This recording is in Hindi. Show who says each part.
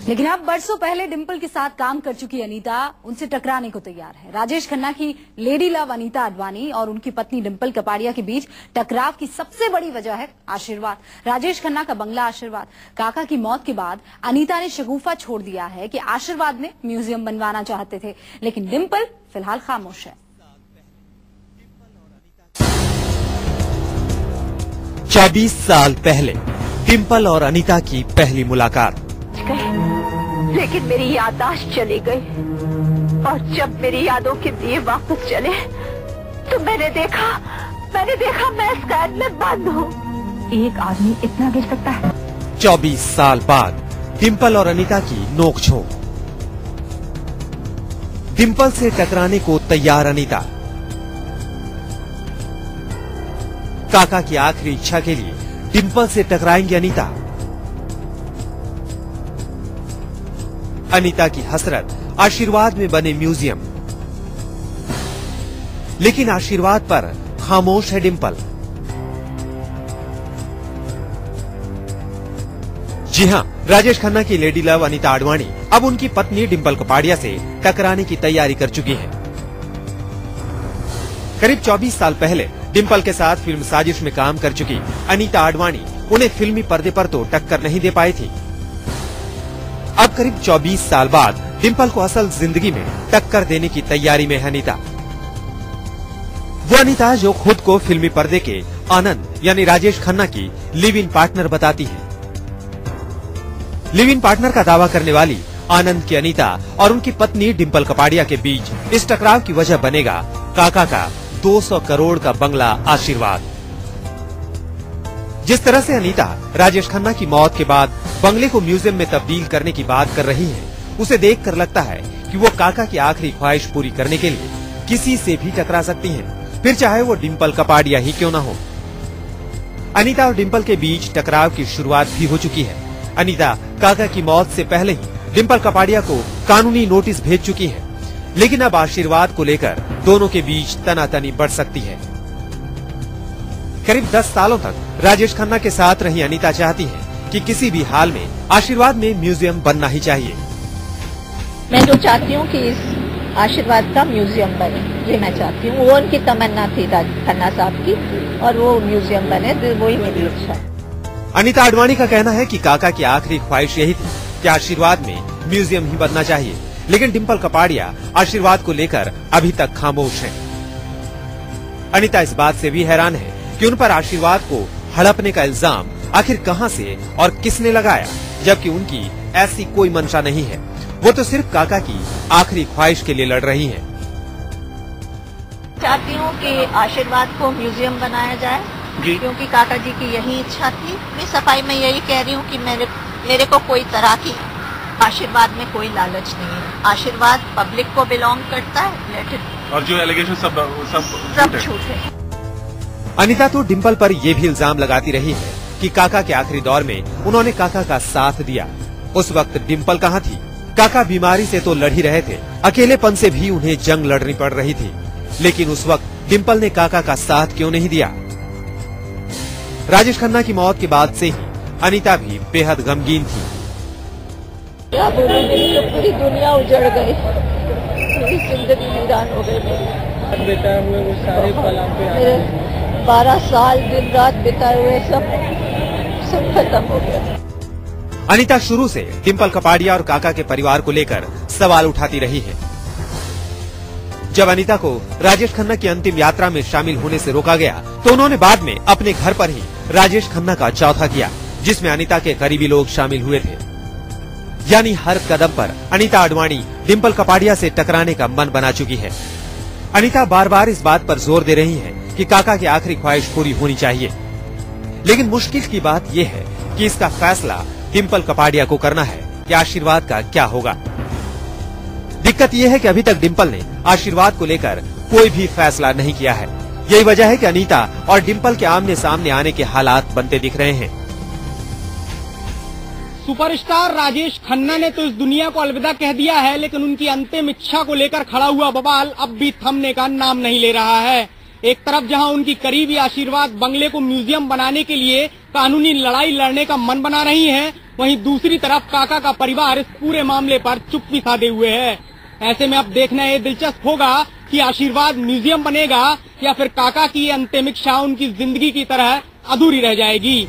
Speaker 1: लेकिन अब बरसों पहले डिंपल के साथ काम कर चुकी अनीता उनसे टकराने को तैयार है। राजेश खन्ना की लेडी लव अनीता आडवाणी और उनकी पत्नी डिंपल कपाड़िया के बीच टकराव की सबसे बड़ी वजह है आशीर्वाद। राजेश खन्ना का बंगला आशीर्वाद। काका की मौत के बाद अनीता ने शगुफा छोड़ दिया है कि आशीर्वाद में म्यूजियम बनवाना चाहते थे, लेकिन डिंपल फिलहाल खामोश है।
Speaker 2: 24 साल पहले डिंपल और अनीता की पहली मुलाकात।
Speaker 3: लेकिन मेरी याददाश्त चली गई और जब मेरी यादों के दिए वापस चले तो मैंने देखा मैं इस कैद में बंद हूँ। एक आदमी इतना गिर सकता है।
Speaker 2: 24 साल बाद डिंपल और अनीता की नोकझोंक। डिंपल से टकराने को तैयार अनीता। काका की आखिरी इच्छा के लिए डिंपल से टकराएंगे अनीता। अनीता की हसरत आशीर्वाद में बने म्यूजियम, लेकिन आशीर्वाद पर खामोश है डिंपल। जी हां, राजेश खन्ना की लेडी लव अनीता आडवाणी अब उनकी पत्नी डिंपल कपाड़िया से टकराने की तैयारी कर चुकी है। करीब 24 साल पहले डिंपल के साथ फिल्म साजिश में काम कर चुकी अनीता आडवाणी उन्हें फिल्मी पर्दे पर तो टक्कर नहीं दे पाई थी। अब करीब 24 साल बाद डिंपल को असल जिंदगी में टक्कर देने की तैयारी में है अनीता। वो अनीता जो खुद को फिल्मी पर्दे के आनंद यानी राजेश खन्ना की लिव इन पार्टनर बताती है। लिव इन पार्टनर का दावा करने वाली आनंद की अनीता और उनकी पत्नी डिंपल कपाड़िया के बीच इस टकराव की वजह बनेगा काका का 200 करोड़ का बंगला आशीर्वाद। जिस तरह से अनीता राजेश खन्ना की मौत के बाद बंगले को म्यूजियम में तब्दील करने की बात कर रही है, उसे देखकर लगता है कि वो काका की आखिरी ख्वाहिश पूरी करने के लिए किसी से भी टकरा सकती हैं, फिर चाहे वो डिंपल कपाड़िया ही क्यों न हो। अनीता और डिंपल के बीच टकराव की शुरुआत भी हो चुकी है। अनीता काका की मौत से पहले ही डिंपल कपाड़िया को कानूनी नोटिस भेज चुकी है, लेकिन अब आशीर्वाद को लेकर दोनों के बीच तनातनी बढ़ सकती है। करीब 10 सालों तक राजेश खन्ना के साथ रही अनीता चाहती है कि किसी भी हाल में आशीर्वाद में म्यूजियम बनना ही चाहिए।
Speaker 3: मैं तो चाहती हूँ कि इस आशीर्वाद का म्यूजियम बने, ये मैं चाहती हूँ। वो उनकी तमन्ना थी खन्ना साहब की, और वो म्यूजियम बने, वही मेरी इच्छा है।
Speaker 2: अनीता आडवाणी का कहना है कि काका की आखिरी ख्वाहिश यही थी कि आशीर्वाद में म्यूजियम ही बनना चाहिए, लेकिन डिंपल कपाड़िया आशीर्वाद को लेकर अभी तक खामोश हैं। अनीता इस बात से भी हैरान है कि उन पर आशीर्वाद को हड़पने का इल्जाम आखिर कहां से और किसने लगाया, जबकि उनकी ऐसी कोई मंशा नहीं है। वो तो सिर्फ काका की आखिरी ख्वाहिश के लिए लड़ रही हैं।
Speaker 3: चाहती हूँ कि आशीर्वाद को म्यूजियम बनाया जाए, क्योंकि काका जी की यही इच्छा थी। मैं सफाई में यही कह रही हूँ कि मेरे को कोई तरह की आशीर्वाद में कोई लालच नहीं है। आशीर्वाद पब्लिक को बिलोंग करता है,
Speaker 4: और जो एलिगेशन सब
Speaker 3: झूठ है।
Speaker 2: अनीता तो डिंपल पर यह भी इल्जाम लगाती रही है कि काका के आखिरी दौर में उन्होंने काका का साथ दिया। उस वक्त डिंपल कहाँ थी? काका बीमारी से तो लड़ ही रहे थे, अकेलेपन से भी उन्हें जंग लड़नी पड़ रही थी, लेकिन उस वक्त डिंपल ने काका का साथ क्यों नहीं दिया? राजेश खन्ना की मौत के बाद से ही अनीता भी बेहद गमगीन थी।
Speaker 3: क्या बोलूं, तो पूरी दुनिया उजड़ गई, पूरी जिंदगी वीरान हो गई।
Speaker 5: बिताए हुए वो सारे पल आप पे
Speaker 3: 12 साल दिन रात बिताए हुए सब खत्म हो गया।
Speaker 2: अनीता शुरू से डिंपल कपाड़िया और काका के परिवार को लेकर सवाल उठाती रही है। जब अनीता को राजेश खन्ना की अंतिम यात्रा में शामिल होने से रोका गया, तो उन्होंने बाद में अपने घर पर ही राजेश खन्ना का चौथा किया, जिसमें अनीता के करीबी लोग शामिल हुए थे। यानी हर कदम पर अनीता आडवाणी डिंपल कपाड़िया से टकराने का मन बना चुकी है। अनीता बार बार इस बात पर जोर दे रही है कि काका की आखिरी ख्वाहिश पूरी होनी चाहिए, लेकिन मुश्किल की बात यह है कि इसका फैसला डिंपल कपाड़िया को करना है कि आशीर्वाद का क्या होगा। दिक्कत यह है कि अभी तक डिंपल ने आशीर्वाद को लेकर कोई भी फैसला नहीं किया है। यही वजह है कि अनीता और डिंपल के आमने सामने आने के हालात बनते दिख रहे हैं।
Speaker 5: सुपरस्टार राजेश खन्ना ने तो इस दुनिया को अलविदा कह दिया है, लेकिन उनकी अंतिम इच्छा को लेकर खड़ा हुआ बवाल अब भी थमने का नाम नहीं ले रहा है। एक तरफ जहां उनकी करीबी आशीर्वाद बंगले को म्यूजियम बनाने के लिए कानूनी लड़ाई लड़ने का मन बना रही हैं, वहीं दूसरी तरफ काका का परिवार इस पूरे मामले पर चुप्पी साधे हुए है। ऐसे में अब देखना ये दिलचस्प होगा कि आशीर्वाद म्यूजियम बनेगा या फिर काका की ये अंतिम इच्छा उनकी जिंदगी की तरह अधूरी रह जाएगी।